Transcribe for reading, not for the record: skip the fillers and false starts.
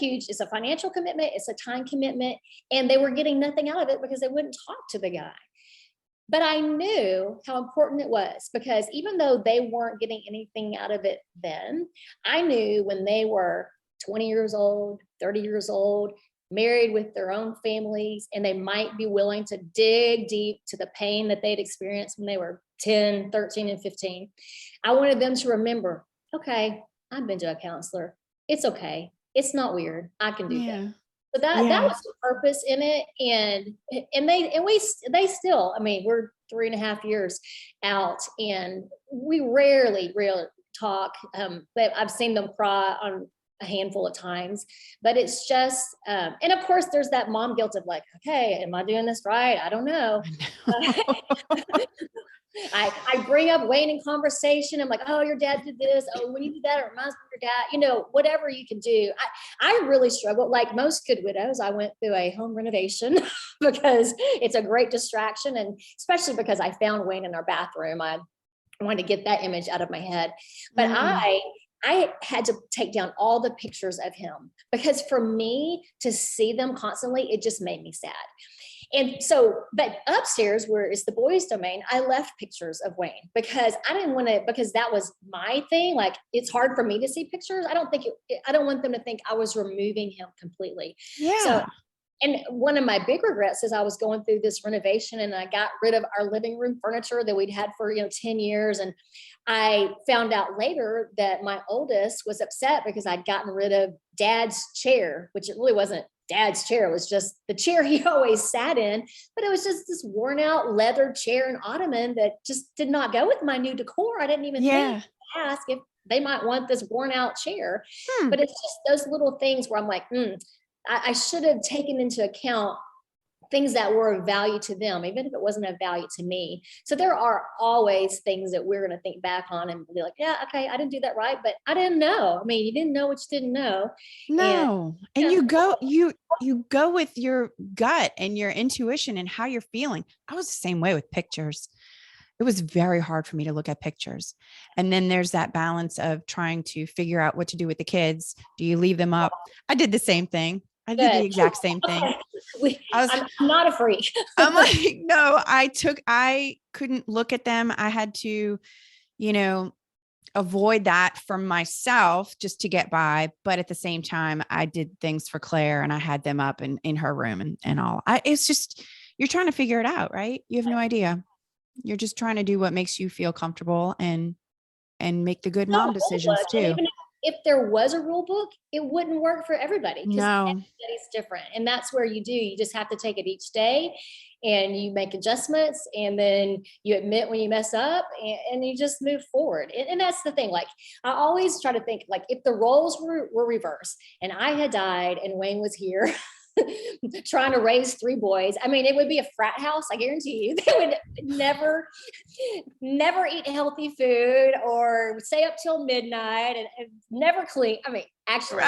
huge, it's a financial commitment, it's a time commitment, and they were getting nothing out of it because they wouldn't talk to the guy. But I knew how important it was, because even though they weren't getting anything out of it then, I knew when they were 20 years old, 30 years old, married with their own families, and they might be willing to dig deep to the pain that they'd experienced when they were 10, 13, and 15. I wanted them to remember, okay, I've been to a counselor. It's okay. It's not weird. I can do that. So that was the purpose in it. They still, I mean, we're 3.5 years out, and we rarely talk. But I've seen them cry on a handful of times, but it's just, and of course there's that mom guilt of like, okay, am I doing this right? I don't know. I bring up Wayne in conversation. I'm like, oh, your dad did this. Oh, when you did that, it reminds me of your dad. You know, whatever you can do. I really struggled. Like most good widows, I went through a home renovation because it's a great distraction. And especially because I found Wayne in our bathroom. I wanted to get that image out of my head. But I had to take down all the pictures of him, because for me to see them constantly, it just made me sad. And so, but upstairs, where is the boys' domain, I left pictures of Wayne because I didn't want to, because that was my thing. Like, it's hard for me to see pictures. I don't want them to think I was removing him completely. Yeah. So, and one of my big regrets is I was going through this renovation and I got rid of our living room furniture that we'd had for, 10 years. And I found out later that my oldest was upset because I'd gotten rid of Dad's chair, which it really wasn't Dad's chair. It was just the chair he always sat in, but it was just this worn out leather chair and ottoman that just did not go with my new decor. I didn't even think to ask if they might want this worn out chair. But it's just those little things where I'm like, I should have taken into account things that were of value to them, even if it wasn't of value to me. So there are always things that we're going to think back on and be like, yeah, okay, I didn't do that right, but I didn't know. I mean, you didn't know what you didn't know. No. And you go with your gut and your intuition and how you're feeling. I was the same way with pictures. It was very hard for me to look at pictures. And then there's that balance of trying to figure out what to do with the kids. Do you leave them up? I did the same thing. I did the exact same thing. I'm not a freak. I'm like, no, I couldn't look at them. I had to, avoid that from myself just to get by. But at the same time, I did things for Claire and I had them up in her room and all. It's just, you're trying to figure it out, right? You have no idea. You're just trying to do what makes you feel comfortable and make the good mom decisions too. If there was a rule book, it wouldn't work for everybody. No. Everybody's different. And that's where you just have to take it each day and you make adjustments, and then you admit when you mess up, and you just move forward. And that's the thing. Like, I always try to think, like, if the roles were reversed and I had died and Wayne was here trying to raise 3 boys, I mean, it would be a frat house. I guarantee you. They would never eat healthy food or stay up till midnight and never clean. I mean, actually,